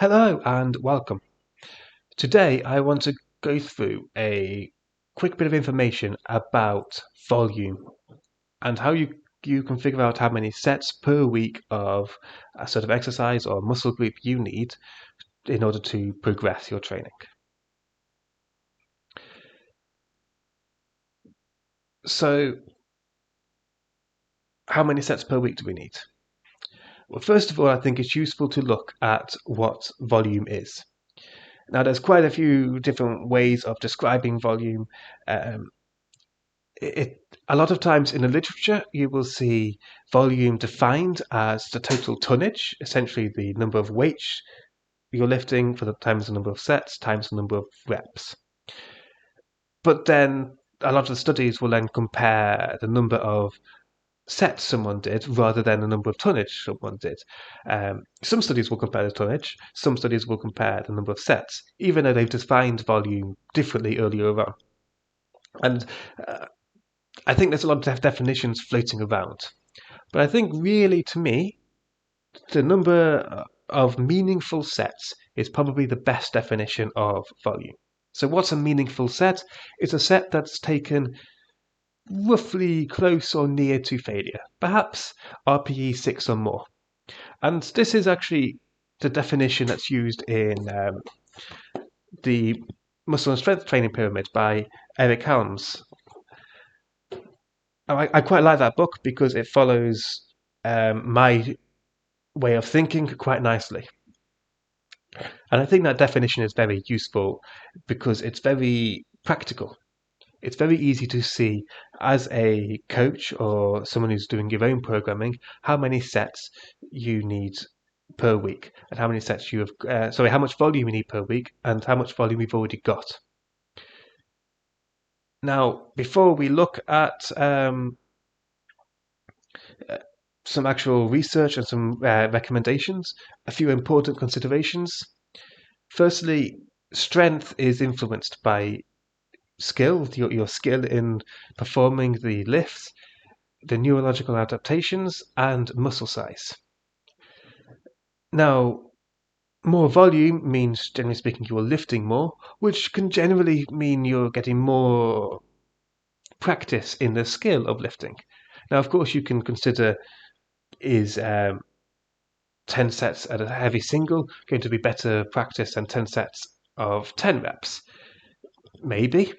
Hello and welcome. Today I want to go through a quick bit of information about volume and how you can figure out how many sets per week of a sort of exercise or muscle group you need in order to progress your training. So, how many sets per week do we need? Well, first of all, I think it's useful to look at what volume is. Now, there's quite a few different ways of describing volume. Um, a lot of times in the literature, you will see volume defined as the total tonnage, essentially the number of weights you're lifting for the times the number of sets times the number of reps. But then a lot of the studies will then compare the number of sets someone did rather than the number of tonnage someone did. Some studies will compare the tonnage, some studies will compare the number of sets, even though they've defined volume differently earlier on. And I think there's a lot of definitions floating around. But I think really, to me, the number of meaningful sets is probably the best definition of volume. So what's a meaningful set? It's a set that's taken roughly close or near to failure, perhaps RPE 6 or more. And this is actually the definition that's used in the Muscle and Strength Training Pyramid by Eric Helms. I quite like that book because it follows my way of thinking quite nicely. And I think that definition is very useful because it's very practical. It's very easy to see as a coach or someone who's doing your own programming how many sets you need per week and how many sets you have, how much volume you need per week and how much volume you've already got. Now, before we look at some actual research and some recommendations, a few important considerations. Firstly, strength is influenced by skill, your skill in performing the lifts, the neurological adaptations, and muscle size. Now, more volume means, generally speaking, you're lifting more, which can generally mean you're getting more practice in the skill of lifting. Now, of course, you can consider is 10 sets at a heavy single going to be better practice than 10 sets of 10 reps? Maybe.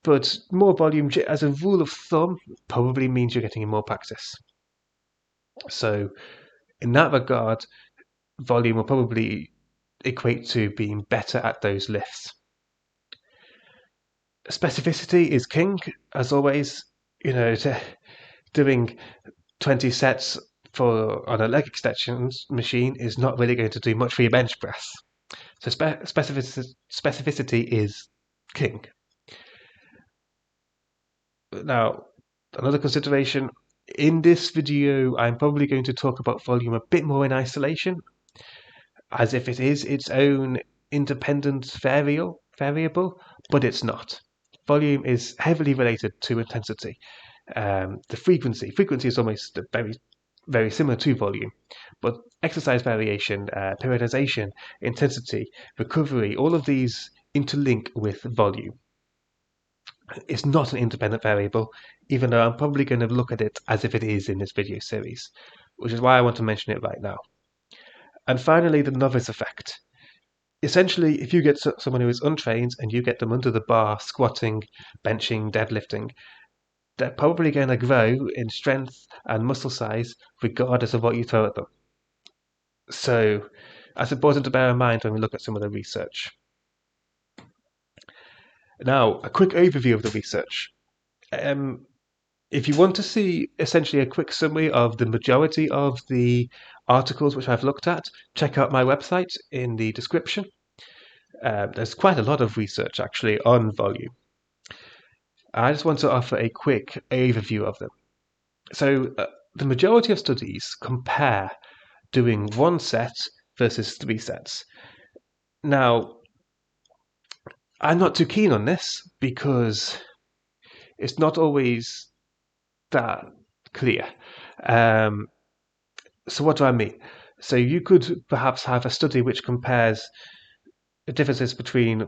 But more volume, as a rule of thumb, probably means you're getting more practice. So, in that regard, volume will probably equate to being better at those lifts. Specificity is king, as always. Doing 20 sets on a leg extensions machine is not really going to do much for your bench press. So specificity is king. Now, another consideration, in this video, I'm probably going to talk about volume a bit more in isolation, as if it is its own independent variable, but it's not. Volume is heavily related to intensity. The frequency is almost very similar to volume, but exercise variation, periodization, intensity, recovery, all of these interlink with volume. It's not an independent variable, even though I'm probably going to look at it as if it is in this video series, which is why I want to mention it right now. And finally, the novice effect. Essentially, if you get someone who is untrained and you get them under the bar, squatting, benching, deadlifting, they're probably going to grow in strength and muscle size regardless of what you throw at them. So that's important to bear in mind when we look at some of the research. Now, a quick overview of the research. If you want to see essentially a quick summary of the majority of the articles which I've looked at, check out my website in the description. There's quite a lot of research actually on volume. I just want to offer a quick overview of them. So the majority of studies compare doing 1 set versus 3 sets. Now, I'm not too keen on this because it's not always that clear. So what do I mean? So you could perhaps have a study which compares the differences between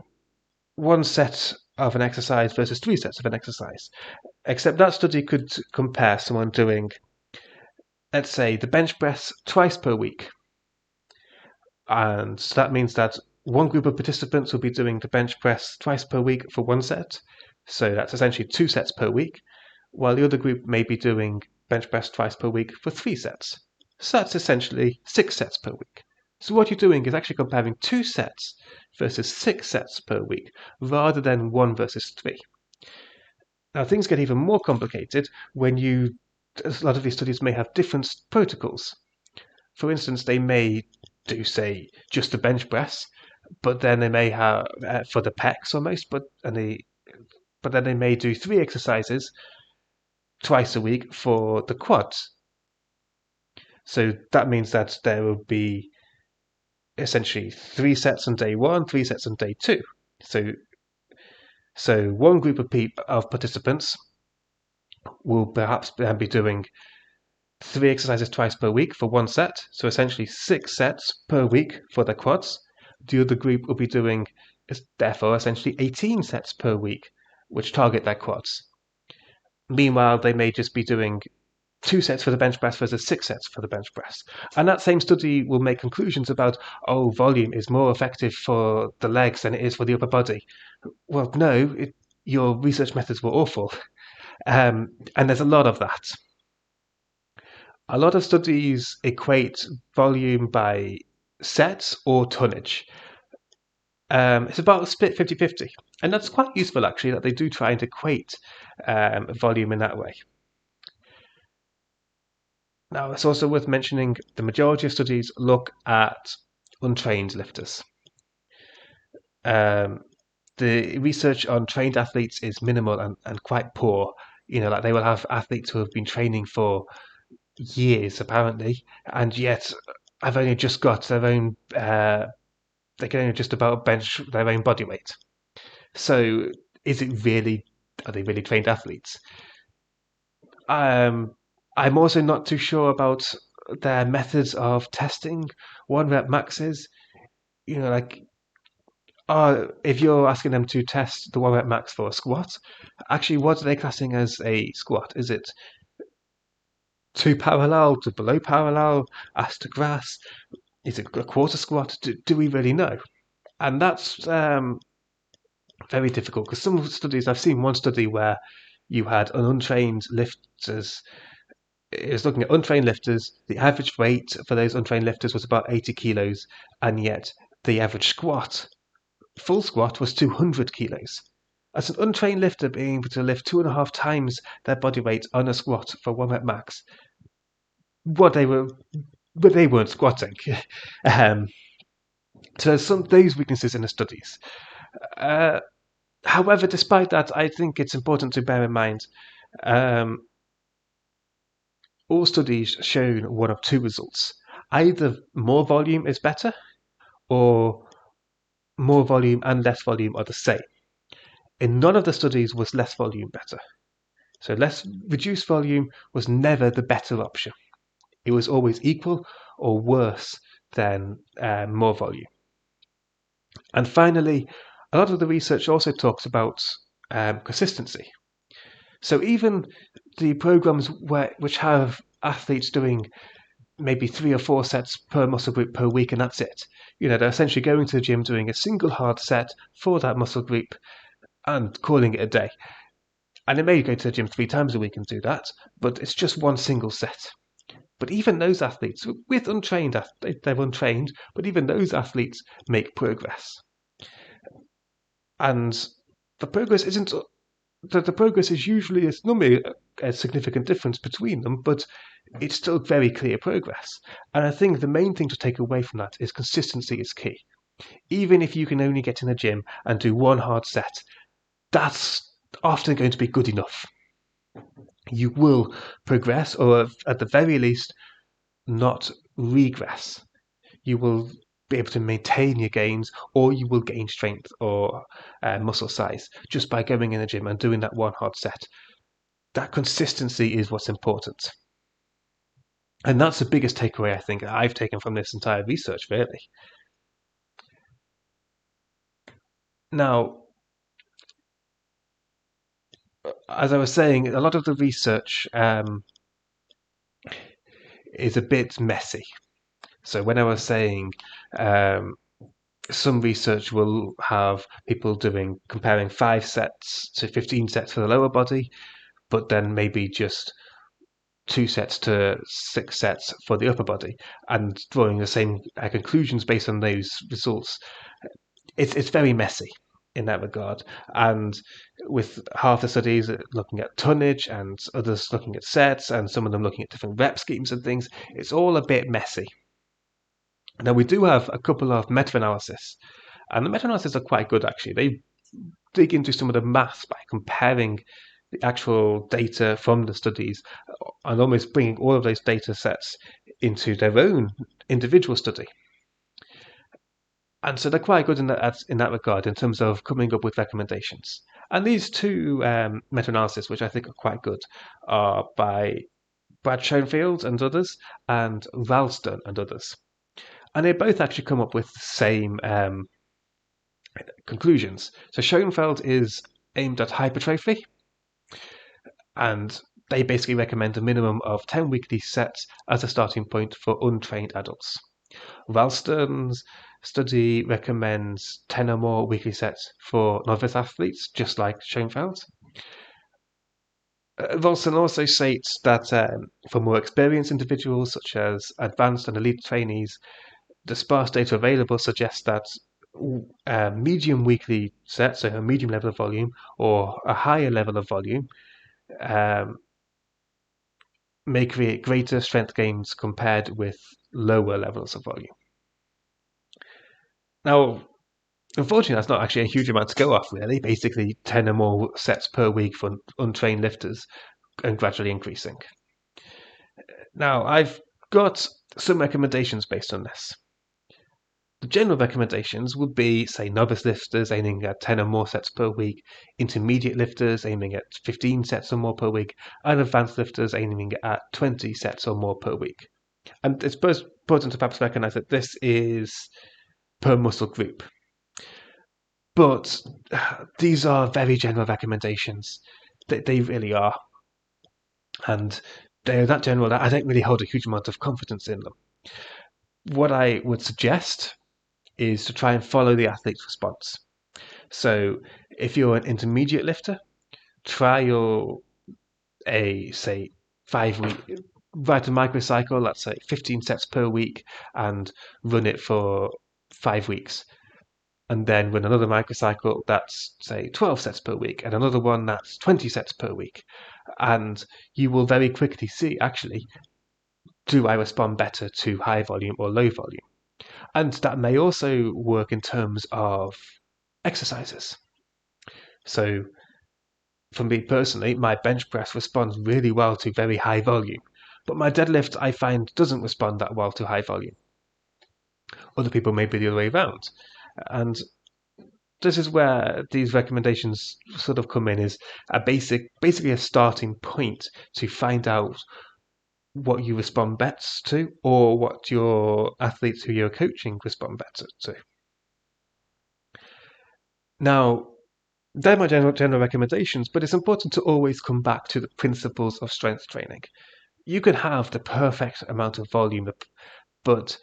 one set of an exercise versus three sets of an exercise. Except that study could compare someone doing, let's say, the bench press twice per week. And so that means that one group of participants will be doing the bench press twice per week for one set. So that's essentially 2 sets per week, while the other group may be doing bench press twice per week for 3 sets. So that's essentially 6 sets per week. So what you're doing is actually comparing 2 sets versus 6 sets per week, rather than 1 versus 3. Now things get even more complicated when a lot of these studies may have different protocols. For instance, they may do, say, just the bench press, but then they may have for the pecs almost, but then they may do 3 exercises twice a week for the quads. So that means that there will be essentially 3 sets on day 1, 3 sets on day 2. So one group of participants will perhaps be doing 3 exercises twice per week for one set, so essentially 6 sets per week for the quads. The other group will be doing, therefore, essentially 18 sets per week, which target their quads. Meanwhile, they may just be doing 2 sets for the bench press versus 6 sets for the bench press. And that same study will make conclusions about, volume is more effective for the legs than it is for the upper body. Well, no, your research methods were awful. And there's a lot of that. A lot of studies equate volume by sets or tonnage. It's about a split 50-50. And that's quite useful, actually, that they do try and equate volume in that way. Now, it's also worth mentioning the majority of studies look at untrained lifters. The research on trained athletes is minimal and quite poor. Like they will have athletes who have been training for years, apparently, and yet I've only just got their own. They can only just about bench their own body weight. So, are they really trained athletes? I'm also not too sure about their methods of testing 1 rep maxes. If you're asking them to test the 1 rep max for a squat, actually, what are they classing as a squat? Is it to parallel, to below parallel, ass to grass? Is it a quarter squat? Do we really know? And that's very difficult, because some studies, I've seen one study where you had an untrained lifters. It was looking at untrained lifters. The average weight for those untrained lifters was about 80 kilos, and yet the average full squat, was 200 kilos. As an untrained lifter being able to lift 2.5 times their body weight on a squat for 1 rep max, but they weren't squatting. So those weaknesses in the studies. However, despite that, I think it's important to bear in mind all studies shown one of 2 results. Either more volume is better, or more volume and less volume are the same. In none of the studies was less volume better. So reduced volume was never the better option. It was always equal or worse than more volume. And finally, a lot of the research also talks about consistency. So even the programs which have athletes doing maybe 3 or 4 sets per muscle group per week, and that's it. They're essentially going to the gym, doing a single hard set for that muscle group and calling it a day. And they may go to the gym 3 times a week and do that, but it's just one single set. But even those athletes, they're untrained, but even those athletes make progress. And the progress isn't. The progress is normally a significant difference between them, but it's still very clear progress. And I think the main thing to take away from that is consistency is key. Even if you can only get in the gym and do one hard set, that's often going to be good enough. You will progress, or at the very least, not regress. You will be able to maintain your gains, or you will gain strength or muscle size just by going in the gym and doing that one hard set. That consistency is what's important. And that's the biggest takeaway I think I've taken from this entire research, really. Now, as I was saying, a lot of the research is a bit messy. So when I was saying um, some research will have people comparing 5 sets to 15 sets for the lower body, but then maybe just 2 sets to 6 sets for the upper body, and drawing the same conclusions based on those results. It's very messy in that regard, and with half the studies looking at tonnage and others looking at sets and some of them looking at different rep schemes and things, it's all a bit messy. Now we do have a couple of meta-analysis, and the meta-analysis are quite good actually. They dig into some of the maths by comparing the actual data from the studies and almost bringing all of those data sets into their own individual study. And so they're quite good in that regard in terms of coming up with recommendations. And these two meta-analyses, which I think are quite good, are by Brad Schoenfeld and others, and Ralston and others. And they both actually come up with the same conclusions. So Schoenfeld is aimed at hypertrophy, and they basically recommend a minimum of 10 weekly sets as a starting point for untrained adults. Ralston's study recommends 10 or more weekly sets for novice athletes, just like Schoenfeld's. Ralston also states that for more experienced individuals, such as advanced and elite trainees, the sparse data available suggests that medium weekly sets, so a medium level of volume or a higher level of volume, may create greater strength gains compared with lower levels of volume. Now, unfortunately, that's not actually a huge amount to go off, really. Basically, 10 or more sets per week for untrained lifters and gradually increasing. Now, I've got some recommendations based on this. The general recommendations would be, say, novice lifters aiming at 10 or more sets per week, intermediate lifters aiming at 15 sets or more per week, and advanced lifters aiming at 20 sets or more per week. And it's important to perhaps recognize that this is per muscle group. But these are very general recommendations. They really are. And they're that general that I don't really hold a huge amount of confidence in them. What I would suggest is to try and follow the athlete's response. So if you're an intermediate lifter, try say 5 week, write a microcycle, let's say 15 sets per week, and run it for 5 weeks. And then run another microcycle that's, say, 12 sets per week, and another one that's 20 sets per week. And you will very quickly see, actually, do I respond better to high volume or low volume? And that may also work in terms of exercises. So for me personally, my bench press responds really well to very high volume, but my deadlift I find doesn't respond that well to high volume. Other people may be the other way around. And this is where these recommendations sort of come in, is basically a starting point to find out what you respond best to, or what your athletes who you're coaching respond better to. Now, they're my general recommendations, but it's important to always come back to the principles of strength training. You can have the perfect amount of volume, but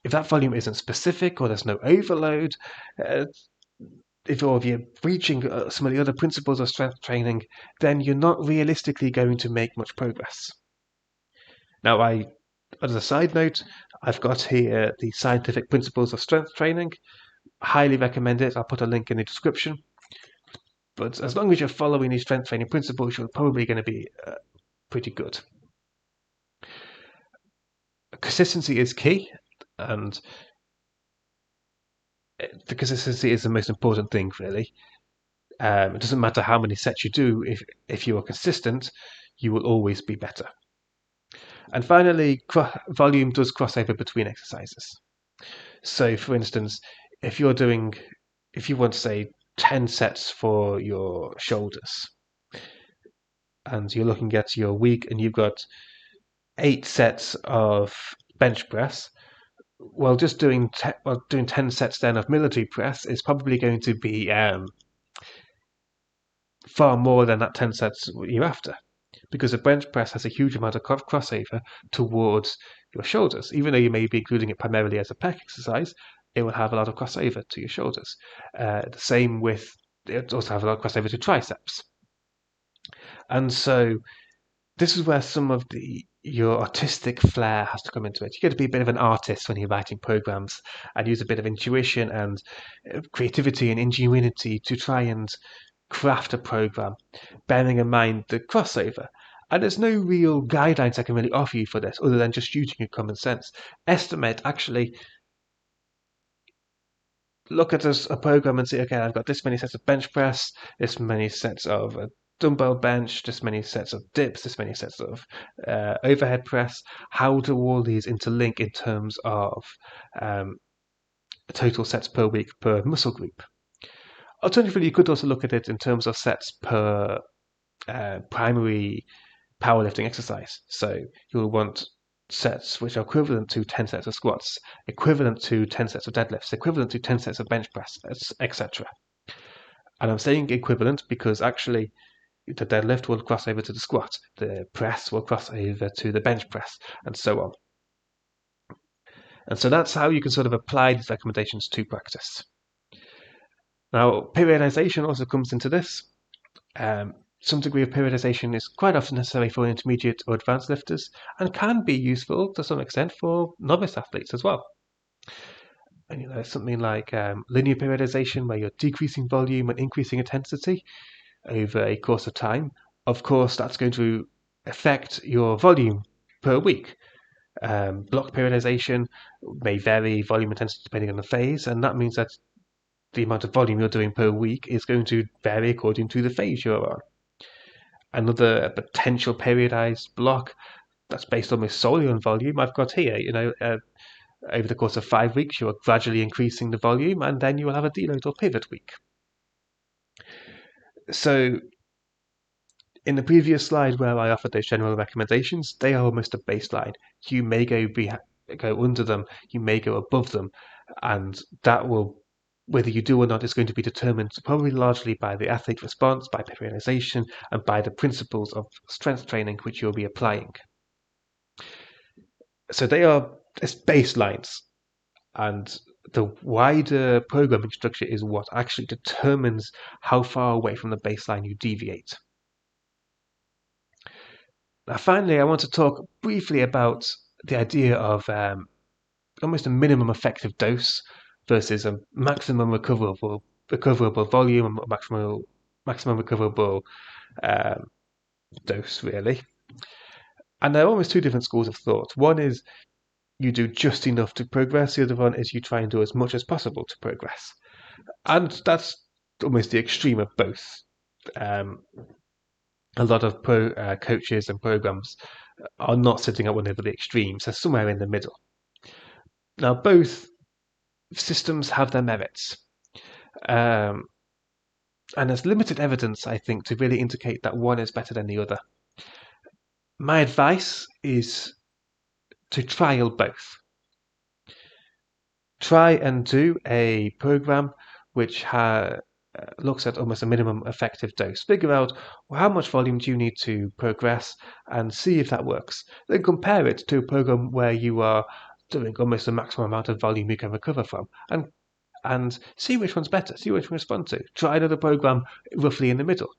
if that volume isn't specific or there's no overload, if you're breaching some of the other principles of strength training, then you're not realistically going to make much progress. Now, as a side note, I've got here the scientific principles of strength training. Highly recommend it. I'll put a link in the description. But as long as you're following these strength training principles, you're probably going to be pretty good. Consistency is key, and the consistency is the most important thing, really. It doesn't matter how many sets you do. If you are consistent, you will always be better. And finally, volume does cross over between exercises. So, for instance, if you want to say 10 sets for your shoulders, and you're looking at your week and you've got 8 sets of bench press, well, just doing 10 sets then of military press is probably going to be far more than that 10 sets you're after, because a bench press has a huge amount of crossover towards your shoulders. Even though you may be including it primarily as a pec exercise, it will have a lot of crossover to your shoulders. The same with, it also have a lot of crossover to triceps. And so this is where some of your artistic flair has to come into it. You got to be a bit of an artist when you're writing programs and use a bit of intuition and creativity and ingenuity to try and craft a program, bearing in mind the crossover. And there's no real guidelines I can really offer you for this other than just using your common sense. Estimate, actually, look at a program and say, okay, I've got this many sets of bench press, this many sets of dumbbell bench, this many sets of dips, this many sets of overhead press. How do all these interlink in terms of total sets per week per muscle group? Alternatively, you could also look at it in terms of sets per primary powerlifting exercise. So you'll want sets which are equivalent to 10 sets of squats, equivalent to 10 sets of deadlifts, equivalent to 10 sets of bench press, etc. And I'm saying equivalent because actually the deadlift will cross over to the squat, the press will cross over to the bench press, and so on. And so that's how you can sort of apply these recommendations to practice. Now, periodization also comes into this. Some degree of periodization is quite often necessary for intermediate or advanced lifters and can be useful to some extent for novice athletes as well. And something like linear periodization, where you're decreasing volume and increasing intensity over a course of time. Of course, that's going to affect your volume per week. Block periodization may vary volume intensity depending on the phase, and that means that the amount of volume you're doing per week is going to vary according to the phase you're on. Another potential periodized block that's based almost solely on volume I've got here. Over the course of 5 weeks, you are gradually increasing the volume, and then you will have a deload or pivot week. So in the previous slide where I offered those general recommendations, they are almost a baseline. You may go under them, you may go above them, and that will, whether you do or not, is going to be determined probably largely by the athlete response, by periodization, and by the principles of strength training which you'll be applying. So they are baselines, and the wider programming structure is what actually determines how far away from the baseline you deviate. Now, finally, I want to talk briefly about the idea of almost a minimum effective dose versus a maximum recoverable volume and maximum recoverable dose, really. And there are almost two different schools of thought. One is you do just enough to progress. The other one is you try and do as much as possible to progress. And that's almost the extreme of both. A lot of coaches and programs are not sitting at one of the extremes. They're somewhere in the middle. Now, both systems have their merits. And there's limited evidence, I think, to really indicate that one is better than the other. My advice is to trial both. Try and do a program which looks at almost a minimum effective dose. Figure out how much volume do you need to progress and see if that works. Then compare it to a program where you are doing almost the maximum amount of volume you can recover from, and see which one's better, see which one you respond to. Try another program roughly in the middle.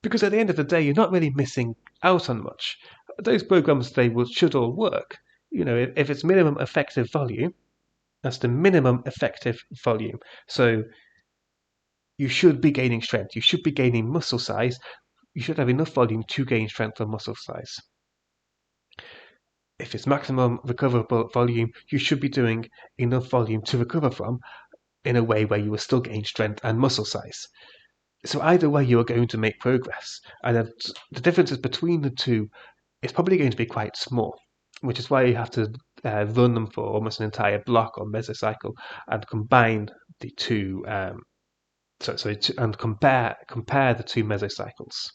Because at the end of the day, you're not really missing out on much. Those programs, should all work. If it's minimum effective volume, that's the minimum effective volume. So you should be gaining strength. You should be gaining muscle size. You should have enough volume to gain strength or muscle size. If it's maximum recoverable volume, you should be doing enough volume to recover from in a way where you will still gain strength and muscle size. So either way, you are going to make progress. And the differences between the two is probably going to be quite small, which is why you have to run them for almost an entire block or mesocycle and combine the two, and compare the two mesocycles.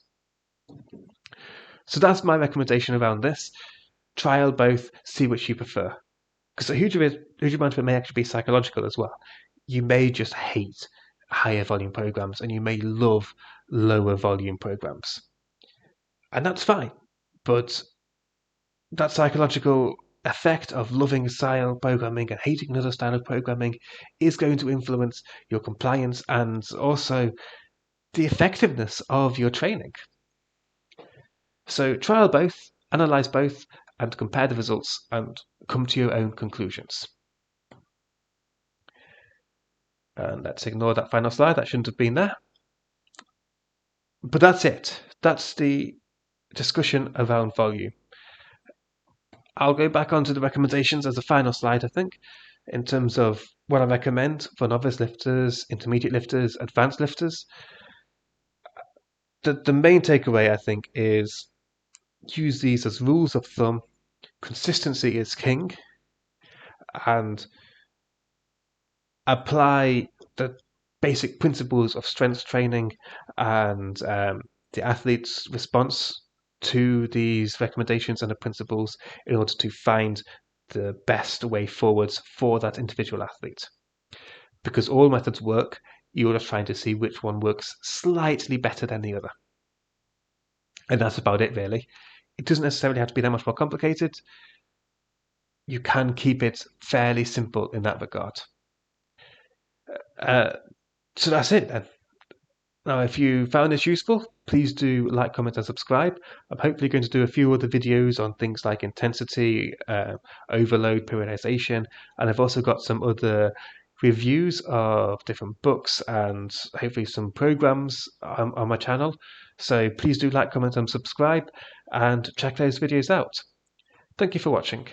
So that's my recommendation around this. trial both, see which you prefer. Because a huge amount of it may actually be psychological as well. You may just hate higher volume programs and you may love lower volume programs. And that's fine. But that psychological effect of loving style programming and hating another style of programming is going to influence your compliance and also the effectiveness of your training. So trial both, analyze both, and compare the results and come to your own conclusions. And let's ignore that final slide, that shouldn't have been there. But that's it. That's the discussion around volume. I'll go back onto the recommendations as a final slide, I think, in terms of what I recommend for novice lifters, intermediate lifters, advanced lifters. The main takeaway, I think, is use these as rules of thumb. Consistency is king, and apply the basic principles of strength training and the athlete's response to these recommendations and the principles in order to find the best way forwards for that individual athlete. Because all methods work, you're just trying to see which one works slightly better than the other. And that's about it, really. It doesn't necessarily have to be that much more complicated. You can keep it fairly simple in that regard. So that's it then. Now, if you found this useful, please do like, comment, and subscribe. I'm hopefully going to do a few other videos on things like intensity, overload, periodization, and I've also got some other reviews of different books and hopefully some programs on my channel. So please do like, comment, and subscribe, and check those videos out. Thank you for watching.